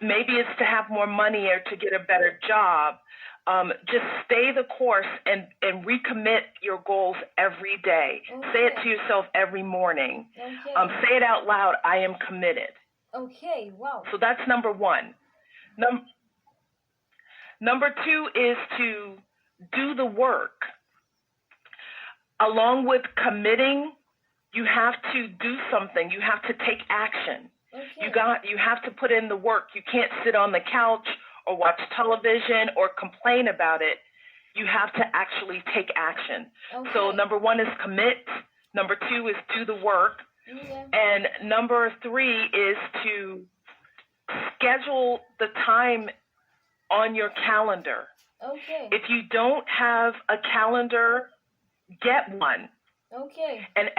maybe it's to have more money or to get a better job. Just stay the course and recommit your goals every day. Okay. Say it to yourself every morning. Okay. Say it out loud. I am committed. Okay. Wow. So that's number one. Number two is to do the work. Along with committing, you have to do something. You have to take action. Okay. You have to put in the work. You can't sit on the couch or watch television or complain about it. You have to actually take action. Okay. So number one is commit. Number two is do the work. Yeah. And number three is to schedule the time on your calendar. Okay. If you don't have a calendar, get one. Okay. And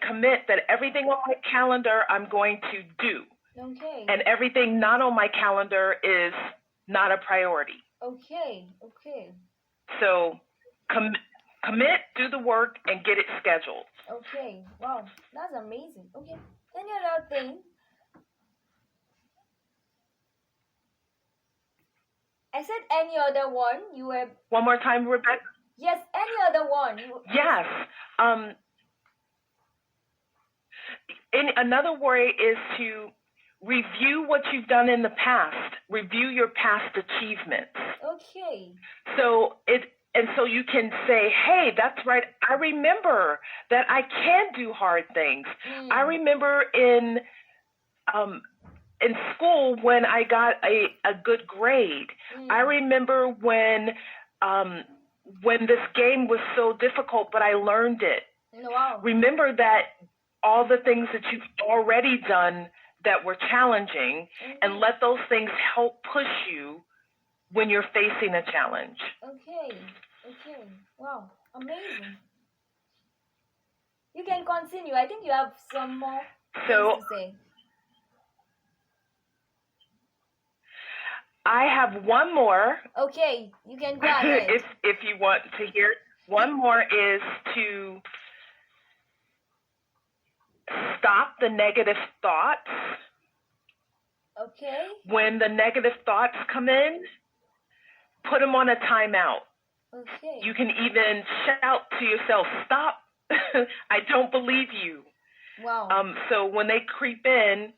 commit that everything on my calendar I'm going to do. Okay. And everything not on my calendar is not a priority. Okay. Okay. So commit, do the work, and get it scheduled. Okay. Wow, that's amazing. Okay. Any other thing? I said any other one. You were. One more time, Rebecca. Yes, any other one. Yes. Another way is to review what you've done in the past. Review your past achievements. Okay. So you can say, hey, that's right. I remember that I can do hard things. I remember in school when I got a good grade. I remember when this game was so difficult, but I learned it. Wow. Remember that all the things that you've already done that were challenging, and let those things help push you when you're facing a challenge. Okay. Okay. Wow. Amazing. You can continue. I think you have some more things to say. I have one more. Okay, you can go ahead. if you want to hear. One more is to stop the negative thoughts. Okay. When the negative thoughts come in, put them on a timeout. Okay. You can even shout to yourself, stop, I don't believe you. Wow. So when they creep in,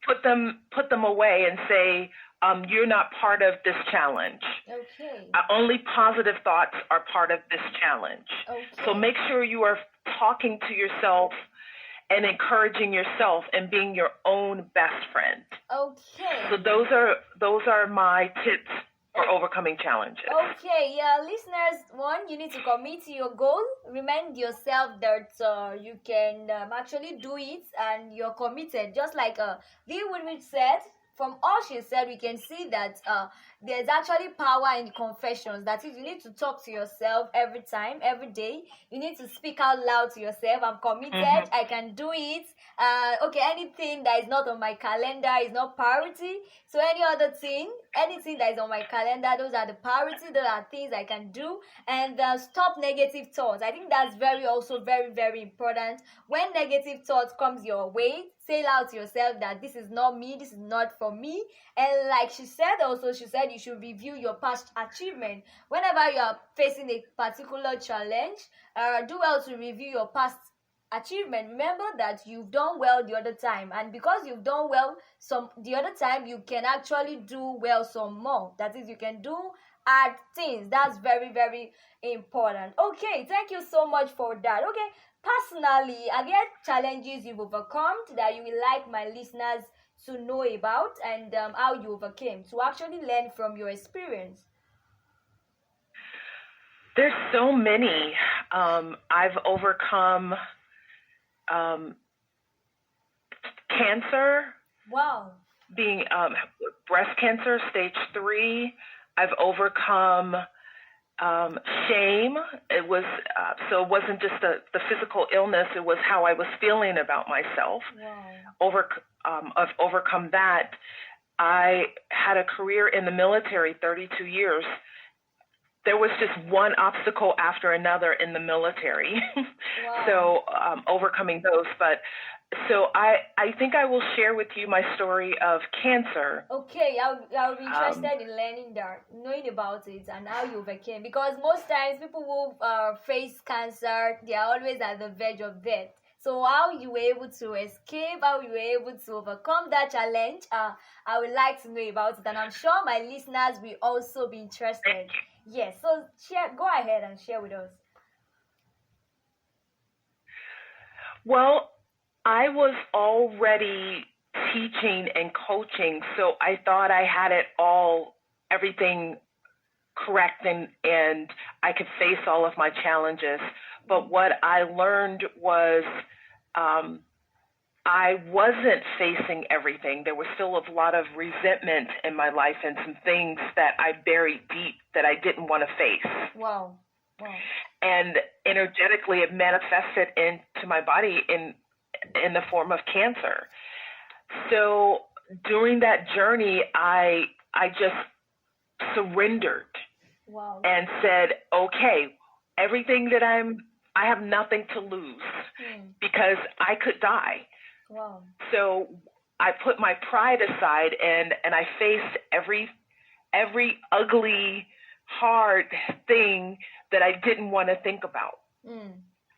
put them away and say, you're not part of this challenge. Okay. Only positive thoughts are part of this challenge. Okay. So make sure you are talking to yourself and encouraging yourself and being your own best friend. Okay. So those are my tips for overcoming challenges. Okay, yeah, listeners, one, you need to commit to your goal. Remind yourself that you can actually do it and you're committed. Just like Lee Woodridge said, from all she said, we can see that there's actually power in confessions. That is, you need to talk to yourself every time, every day. You need to speak out loud to yourself. I'm committed. I can do it. Okay, anything that is not on my calendar is not priority. So anything that is on my calendar, those are the priority. Those are things I can do. And stop negative thoughts. I think that's also very, very important. When negative thoughts comes your way, say out to yourself that this is not me, this is not for me. And like she said you should review your past achievement. Whenever you are facing a particular challenge, do well to review your past achievement. Remember that you've done well the other time, and because you've done well the other time, you can actually do well some more. That is, you can do hard things. That's very, very important. Okay, thank you so much for that. Okay, personally, have you had challenges you've overcome that you would like my listeners to know about, and how you overcame, to actually learn from your experience? There's so many. I've overcome cancer. Wow. Being breast cancer, stage 3. I've overcome shame. It was so it wasn't just the physical illness. It was how I was feeling about myself. Wow. I've overcome that. I had a career in the military, 32 years. There was just one obstacle after another in the military. Wow. So overcoming those. But So I think I will share with you my story of cancer. Okay, I'll be Um, interested in learning that, knowing about it and how you overcame. Because most times people who face cancer, they are always at the verge of death. So how you were able to escape, how you were able to overcome that challenge, I would like to know about it, and I'm sure my listeners will also be interested. Yes, so share, go ahead and share with us. well, I was already teaching and coaching, so I thought I had it all, everything correct, and I could face all of my challenges. But what I learned was um, I wasn't facing everything. There was still a lot of resentment in my life and some things that I buried deep that I didn't want to face. Wow, wow, And energetically, it manifested into my body in the form of cancer. So during that journey, I just surrendered wow. and said, okay, everything that I have nothing to lose because I could die. Wow. So I put my pride aside and I faced every ugly, hard thing that I didn't want to think about.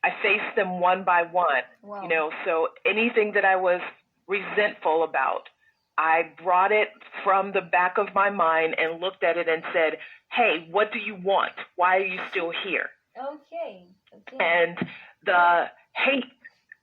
I faced them one by one. Wow. So anything that I was resentful about, I brought it from the back of my mind and looked at it and said, hey, what do you want? Why are you still here? Okay. And the hate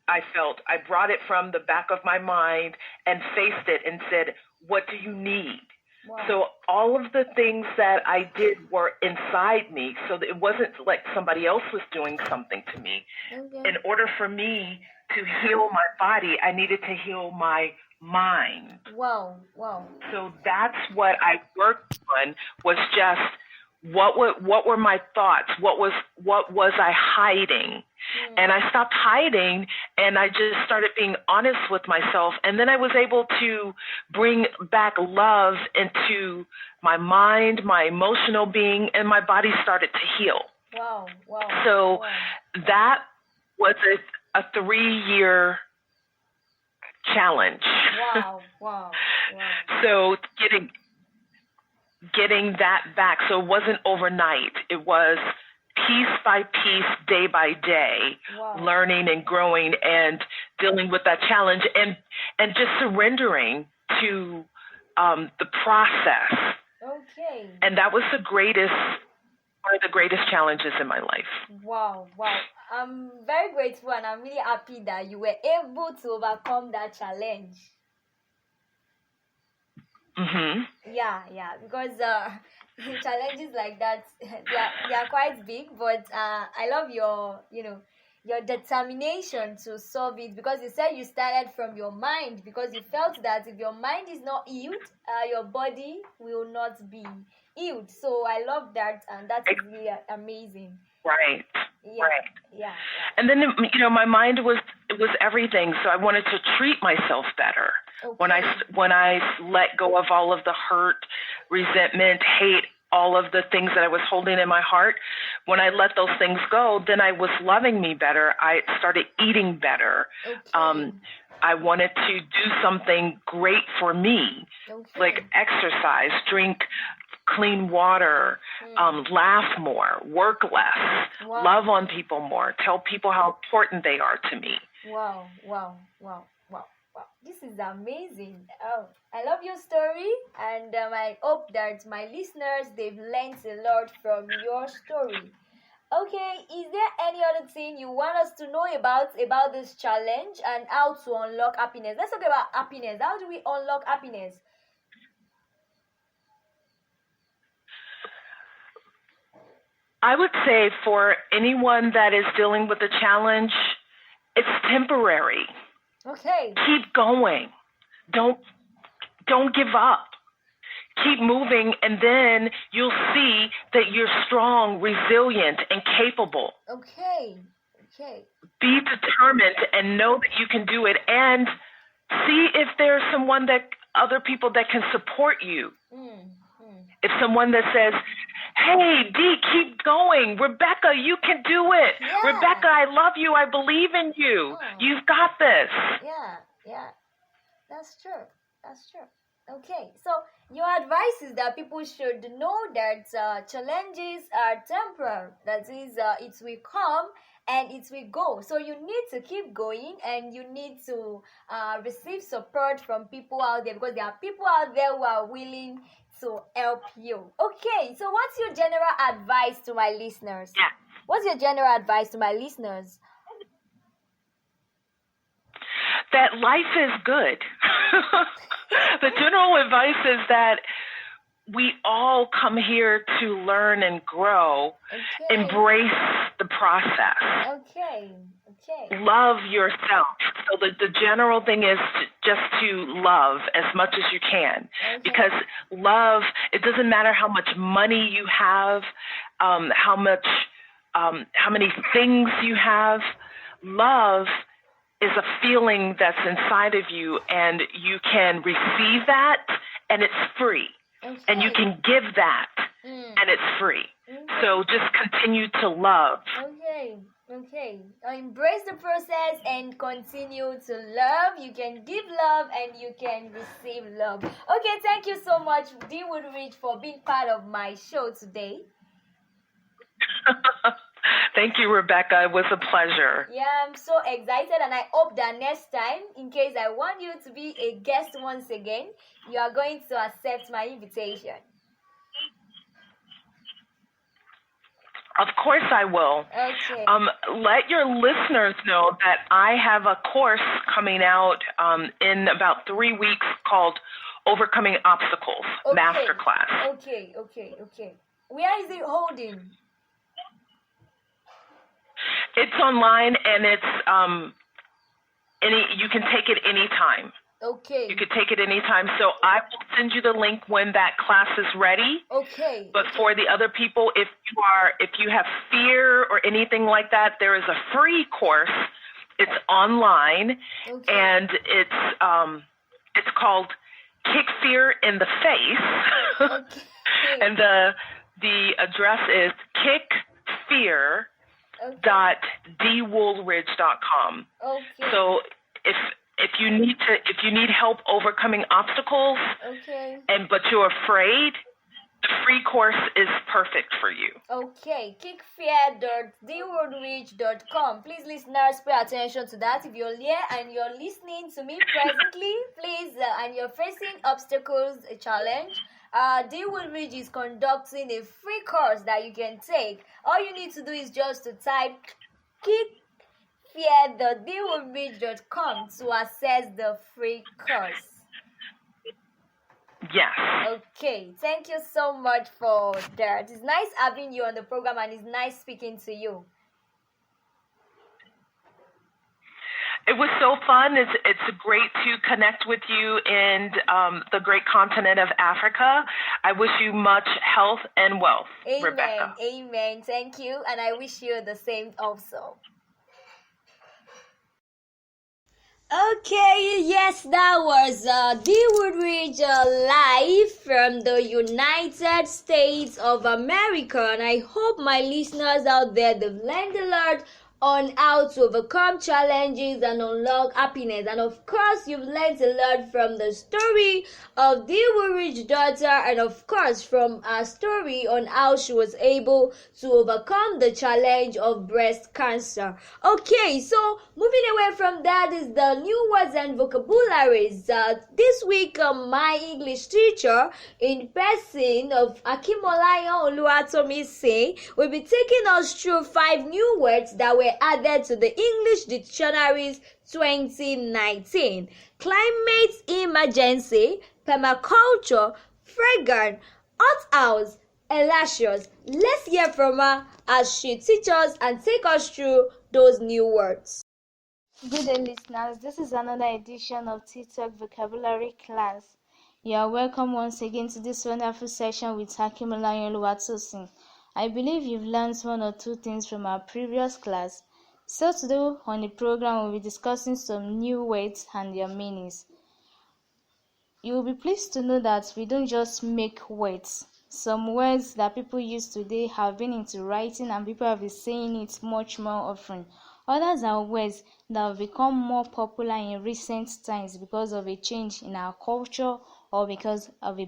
I felt, I brought it from the back of my mind and faced it and said, what do you need? Wow. So all of the things that I did were inside me. So it wasn't like somebody else was doing something to me. Okay. In order for me to heal my body, I needed to heal my mind. Wow. Wow. So that's what I worked on, was just what were my thoughts? What was I hiding? And I stopped hiding and I just started being honest with myself. And then I was able to bring back love into my mind, my emotional being, and my body started to heal. Wow. Wow. So wow. that was a 3-year challenge. Wow. Wow. Wow. So getting that back. So it wasn't overnight. It was piece by piece, day by day, Wow. learning and growing and dealing with that challenge and just surrendering to the process. Okay. And that was one of the greatest challenges in my life. Wow. Wow. I'm very grateful and I'm really happy that you were able to overcome that challenge. Yeah, because challenges like that, they are quite big, but I love your determination to solve it, because you said you started from your mind, because you felt that if your mind is not healed, your body will not be healed. So I love that, and that's really amazing. Right. Yeah, right. Yeah. And then my mind was everything. So I wanted to treat myself better. Okay. When I let go of all of the hurt, resentment, hate, all of the things that I was holding in my heart, when I let those things go, then I was loving me better. I started eating better. Okay. I wanted to do something great for me, like exercise, drink clean water, laugh more, work less, love on people more, tell people how important they are to me. Wow. This is amazing. Oh, I love your story, and I hope that my listeners, they've learned a lot from your story. Okay, is there any other thing you want us to know about this challenge and how to unlock happiness? Let's talk about happiness. How do we unlock happiness? I would say for anyone that is dealing with a challenge, it's temporary. Okay. Keep going. Don't give up. Keep moving, and then you'll see that you're strong, resilient, and capable. Okay. Be determined and know that you can do it, and see if there's other people that can support you. If someone that says, Hey, Dee, keep going. Rebecca, you can do it. Yeah. Rebecca, I love you. I believe in you. You've got this. Yeah. That's true. Okay, so your advice is that people should know that challenges are temporary. That is, it will come and it will go. So you need to keep going, and you need to receive support from people out there, because there are people out there who are willing to help you. Okay, so what's your general advice to my listeners? Yeah. What's your general advice to my listeners? That life is good. The general advice is that we all come here to learn and grow. Okay. Embrace the process. Okay. Love yourself. So the general thing is just to love as much as you can. Okay. Because love, it doesn't matter how much money you have, how many things you have. Love is a feeling that's inside of you, and you can receive that, and it's free. Okay. And you can give that, and it's free. Okay. So just continue to love. Okay. Embrace the process and continue to love. You can give love and you can receive love. Okay, thank you so much, Dee Woodridge, for being part of my show today. Thank you, Rebecca. It was a pleasure. Yeah, I'm so excited, and I hope that next time, in case I want you to be a guest once again, you are going to accept my invitation. Of course I will. Okay. Let your listeners know that I have a course coming out in about 3 weeks called Overcoming Obstacles Masterclass. Okay. Where is it holding? It's online, and it's you can take it anytime. Okay. You could take it anytime. So I will send you the link when that class is ready. Okay. But for the other people, if you have fear or anything like that, there is a free course. It's online, and it's called Kick Fear in the Face. Okay. And the address is kickfear.dwoolridge.com. Okay. So if you need help overcoming obstacles, but you're afraid, the free course is perfect for you. Okay, kickfear.dwoolridge.com. Please, listeners, pay attention to that. If you're here and you're listening to me presently, please, and you're facing obstacles, a challenge, Dee Woodridge is conducting a free course that you can take. All you need to do is just to type kickfear.dwoolridge.com to access the free course. Yes. Okay, thank you so much for that. It's nice having you on the program, and it's nice speaking to you. It was so fun. It's great to connect with you in the great continent of Africa. I wish you much health and wealth, Rebecca. Amen. Thank you, and I wish you the same also. Okay, yes, that was Dee Woodridge live from the United States of America, and I hope my listeners out there, they've learned a lot on how to overcome challenges and unlock happiness. And of course, you've learned a lot from the story of Dee Woodridge's daughter, and of course from her story on how she was able to overcome the challenge of breast cancer. Okay, so moving away from that is the new words and vocabularies. This week, my English teacher in person of Akimolayan Oluwatomise will be taking us through 5 new words that were added to the English dictionaries 2019. Climate emergency, permaculture, fragrant, hothouse, elascious. Let's hear from her as she teaches us and take us through those new words. Good day, listeners. This is another edition of TikTok vocabulary class. You are welcome once again to this wonderful session with Akimolayan Oluwatosin. I believe you've learned 1 or 2 things from our previous class. So today on the program, we'll be discussing some new words and their meanings. You will be pleased to know that we don't just make words. Some words that people use today have been into writing and people have been saying it much more often. Others are words that have become more popular in recent times because of a change in our culture or because of a